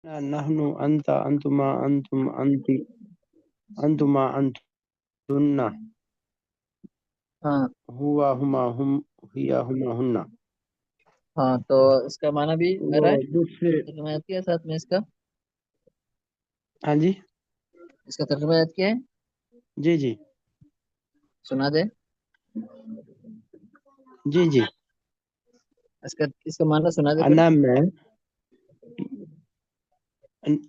نحن أنت أنتما أنتم أنت أنتما أنتن ہاں هو هما هم هي هما هن. ہاں، تو اس کا معنی بھی آ وہ رہا ہے، دوسرے ترجمہ یاد کیا ہے ساتھ میں اس کا؟ ہاں جی اس کا ترجمہ یاد کیا ہے؟ جی جی سنا دے جی جی اس کا معنی سنا دے پھر۔ انا میں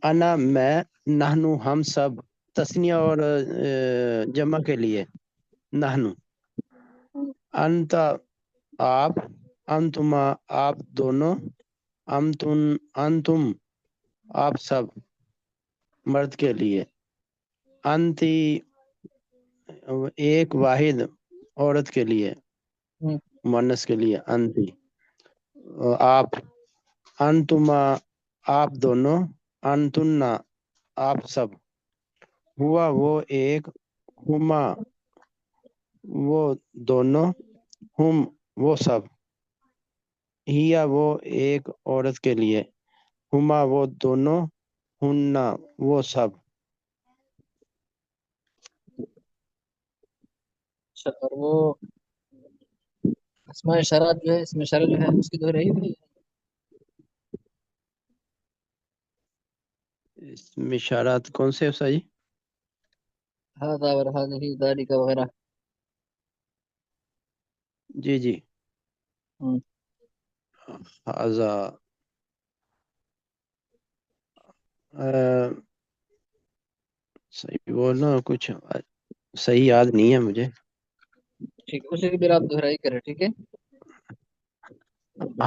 انا میں نحنو ہم سب تسنیہ اور جمع کے لیے نحنو انت آپ انتما آپ دونوں انتم آپ سب مرد کے لیے انتی ایک واحد عورت کے لیے ہوں، مؤنث کے لیے انتی آپ انتما آپ دونوں انتنا آپ سب ہوا وہ ایک ہما وہ دونوں ہم وہ سب ہیا وہ ایک عورت کے لیے ہما وہ دونوں ہننا وہ سب اور وہ اسماء اشارات جو ہے، اس میں اشارہ جو ہے اس کی دہرائی ہوئی ہے۔ اس میں اشارات کون سے ہے جی؟ ہذا اور هذه ذلك وغیرہ۔ جی جی ہوں، حاضا صحیح بولنا کچھ صحیح یاد نہیں ہے مجھے ٹھیک ہے، اسی کی پھر آپ دہرائی کریں، ٹھیک ہے ٹھیک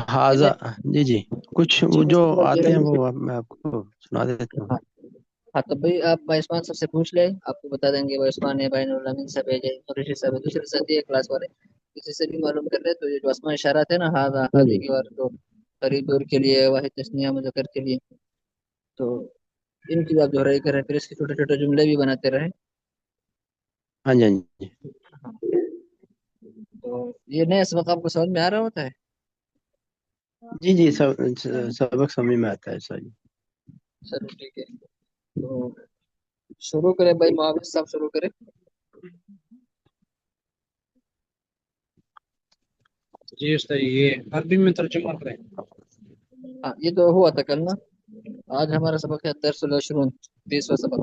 حاضا ہے جی جی کچھ وہ ٹھیک ہے، اس جو کی پھر آتے ہیں دہرائی۔ وہ میں آپ کو سنا دیتا ہوں ہاں ہاں، تو بھائی آپ بائسمان سب سے پوچھ لیں، آپ کو بتا دیں گے بائسمان ہے، بین الامین سب ہے، قریشی سب ہے، دوسرے ساتھی ہے کلاس والے، کسی سے بھی معلوم کر لیں تو یہ جو اسماء اشارات ہے نا، ہاضا ہاں جی ہادی اور تو قریب دور کے لیے، واحد تسنیہ مذکر کے لیے، تو ان کی آپ دہرائی کریں، پھر اس کے چھوٹے چھوٹے جملے بھی بناتے رہیں۔ ہاں جی ہاں جی ہاں، تو یہ نئے سبق آپ کو سمجھ میں آ رہا ہوتا ہے؟ جی جی سبق سمجھ میں آتا ہے سر جی چلو ٹھیک ہے، تو شروع کریں بھائی، معاوض صاحب شروع کریں۔ جی استاد یہ عربی میں ترجمہ کریں۔ ہاں، یہ تو ہوا تھا کل نا، آج ہمارا سبق ہے درس العشرون، 20واں سبق۔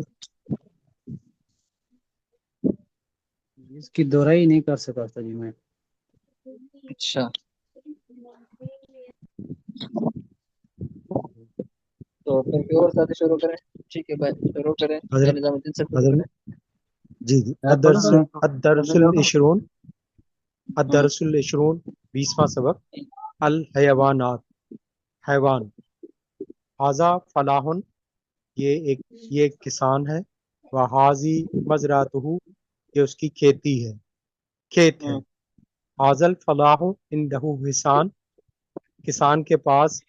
اس کی دہرائی نہیں کر سکا تھا جی میں۔ اچھا، تو پھر کوئی اور ساتھی شروع کریں؟ ٹھیک ہے بھائی، شروع کریں، بھائی حضرت نظام الدین سے شروع حضرت کریں۔ جی جی الدرس العشرون ہوں، الدرس العشرون 20واں سبق الحیوانات حیوان حاضا فلاحن یہ ایک کسان ہے وحاضی مزرعتہ یہ اس کی کھیتی ہے کھیت ہے ہوں، حاضل فلاح عندہ حسان کسان کے پاس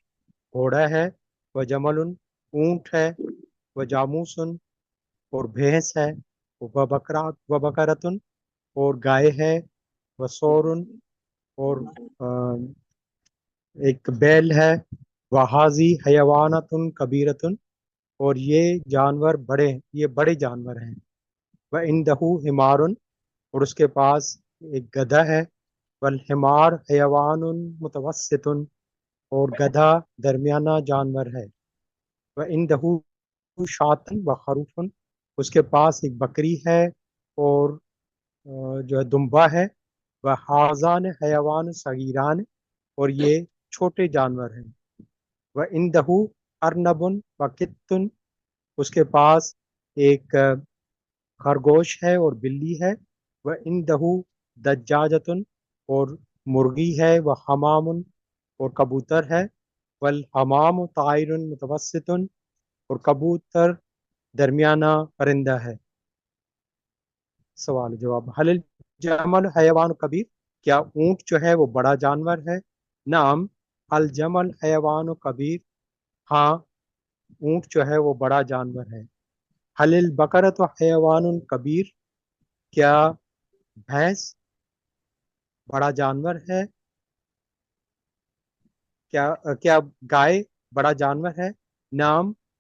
گھوڑا ہے و جمل اونٹ ہے و جاموسن اور بھینس ہے و بکرتن اور گائے ہے و سورن اور ایک بیل ہے و حاضی حیوانتن کبیرتن اور یہ بڑے جانور ہیں و اندہ حمارن اور اس کے پاس ایک گدھا ہے والحمار حیوان متوسط اور گدھا درمیانہ جانور ہے و اندہ شاتن و خروفن اس کے پاس ایک بکری ہے اور جو ہے دمبا ہے وہ حاضان حیوان صغیران اور یہ چھوٹے جانور ہیں وہ اندہ ارنبن و کتن اس کے پاس ایک خرگوش ہے اور بلی ہے وہ اندہ دجاجتن اور مرغی ہے وہ حمام اور کبوتر ہے والحمام طائر متوسط اور کبوتر درمیانہ پرندہ ہے۔ سوال جواب حل الجمل حیوان کبیر کیا اونٹ جو ہے وہ بڑا جانور ہے؟ نعم الجمل حیوان کبیر ہاں اونٹ جو ہے وہ بڑا جانور ہے۔ حل البقرۃ حیوان کبیر کیا بھینس بڑا جانور ہے؟ کیا گائے بڑا جانور ہے؟ نعم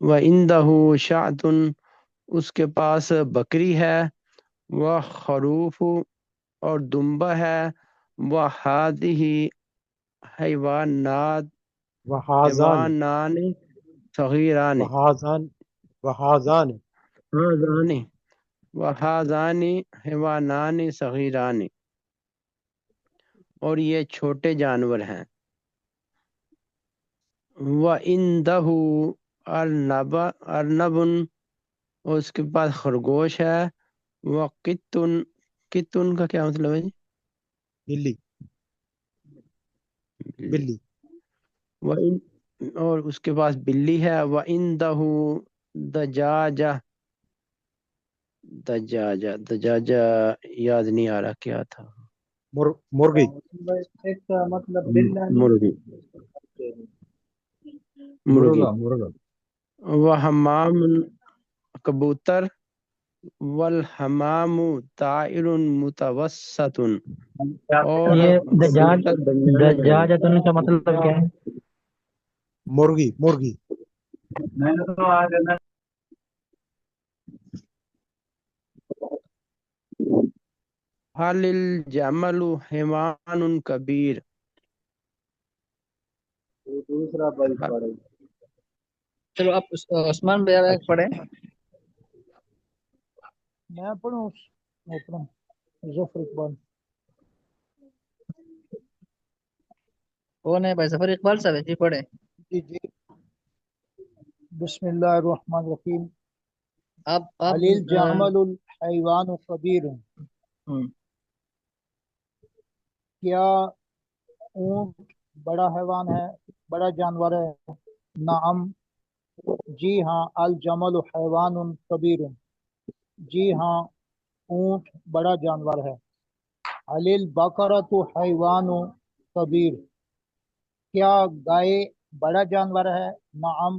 وَعِندَهُ شَاةٌ اس کے پاس بکری ہے، وَخَرُوفُ اور دمبا ہے، وَهَذِهِ حیوانات وہازان صغیران وہازان وہازان وَهَذَانِ حیوانان صغیران اور یہ چھوٹے جانور ہیں۔ وَعِندَهُ أَرْنَبٌ اور اس کے پاس خرگوش ہے، قطن کا کیا مطلب ہے جی؟ بلی اور اس کے پاس بلی ہے، وَعِندَهُ دجاجہ یاد نہیں آ رہا کیا تھا، مرغی ایک کا مطلب بلانی مرغی مرغا وحمام کبوتر، والحمام طائر متوسط اور یہ کبوتر درمیانے جانور۔ دجاجتن کا مطلب کیا ہے؟ مرغی میں نے تو آج حل الجمل حیوان کبیر، دوسرا بھائی پڑھے چلو آپ عثمان بھیا پڑھے۔ میں پڑھوں اپنا ظفر اقبال۔ کون ہے بھائی ظفر اقبال صاحب؟ جی پڑھے۔ جی بسم اللہ الرحمن الرحیم۔ آپ علیل جعمل الحیوان کبیر، کیا اونٹ بڑا حیوان ہے، بڑا جانور ہے؟ نعم جی ہاں، الجمل حیوان کبیر، جی ہاں اونٹ بڑا جانور ہے۔ علیل بقرۃ حیوان کبیر، کیا گائے بڑا جانور ہے؟ نعم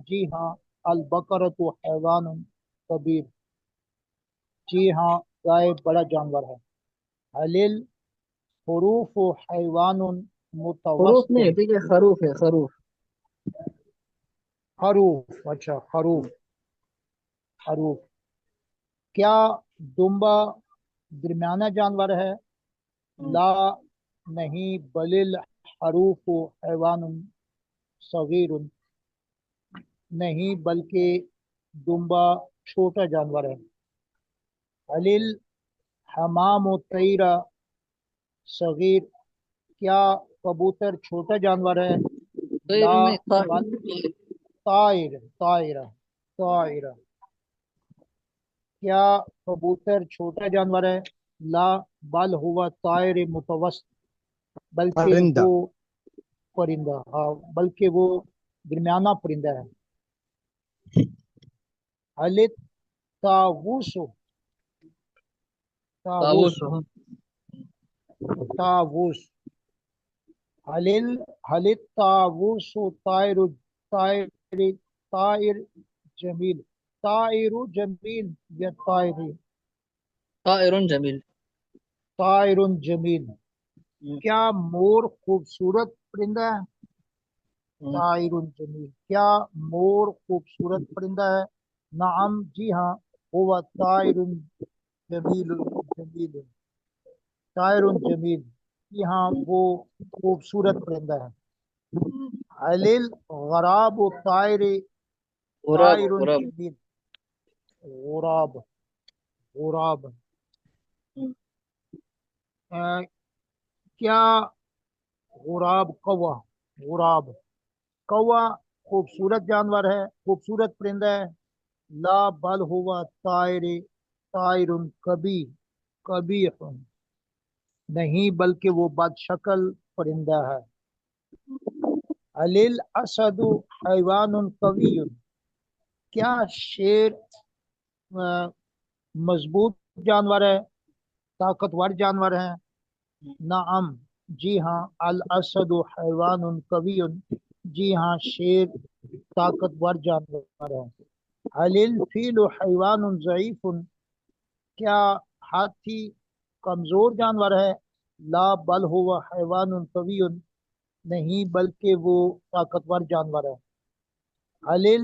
جی ہاں، البقرۃ حیوان کبیر، جی ہاں گائے بڑا جانور ہے۔ علیل خروف حیوان خروف متوسط، نہیں، ٹھیک ہے، خروف ہے، خروف۔ خروف، اچھا خروف، کیا دمبا درمیانہ جانور ہے؟ لا نہیں، بل الحروف حیوان صغیر، نہیں بلکہ دمبا چھوٹا جانور ہے۔ علیل حمام طیر صغیر، کیا کبوتر چھوٹا جانور ہے؟ لا بل طائر، کیا کبوتر چھوٹا جانور ہے؟ لا بل ہوا طائر متوسط، بلکہ پرندہ وہ پرندہ، ہاں بلکہ وہ درمیانہ پرندہ ہے۔ حلت طاووس طاووس۔ طاووس، حلت طاووس طائر، طائر جمیل، طائر جمیل یا طائر جمیل۔ طائر جمیل، کیا مور خوبصورت پرندہ ہے؟ طائر جمیل، کیا مور خوبصورت پرندہ ہے؟ نعم جی ہاں، ہوا طائر جمیل، طائر جمیل، جی ہاں وہ خوبصورت پرندہ ہے۔ علیل غراب طائر، غراب، طائر غراب۔ جمیل، غراب، کیا غراب کوا خوبصورت جانور ہے، خوبصورت پرندہ ہے؟ لا بل ہوا طائر قبیح، نہیں بلکہ وہ بد شکل پرندہ ہے۔ علیل اسد حیوان قوی، کیا شیر مضبوط جانور ہے، طاقتور جانور ہے؟ نعم جی ہاں، الاسد حیوان قوی، جی ہاں شیر طاقتور جانور ہے۔ علیل فیل حیوان ضعیف، کیا ہاتھی کمزور جانور ہے؟ لا بل ہوا حیوان قوی، نہیں بلکہ وہ طاقتور جانور ہے۔ علیل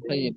طيب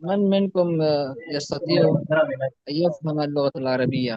من منكم يستطيع أن يفهم اللغة العربية؟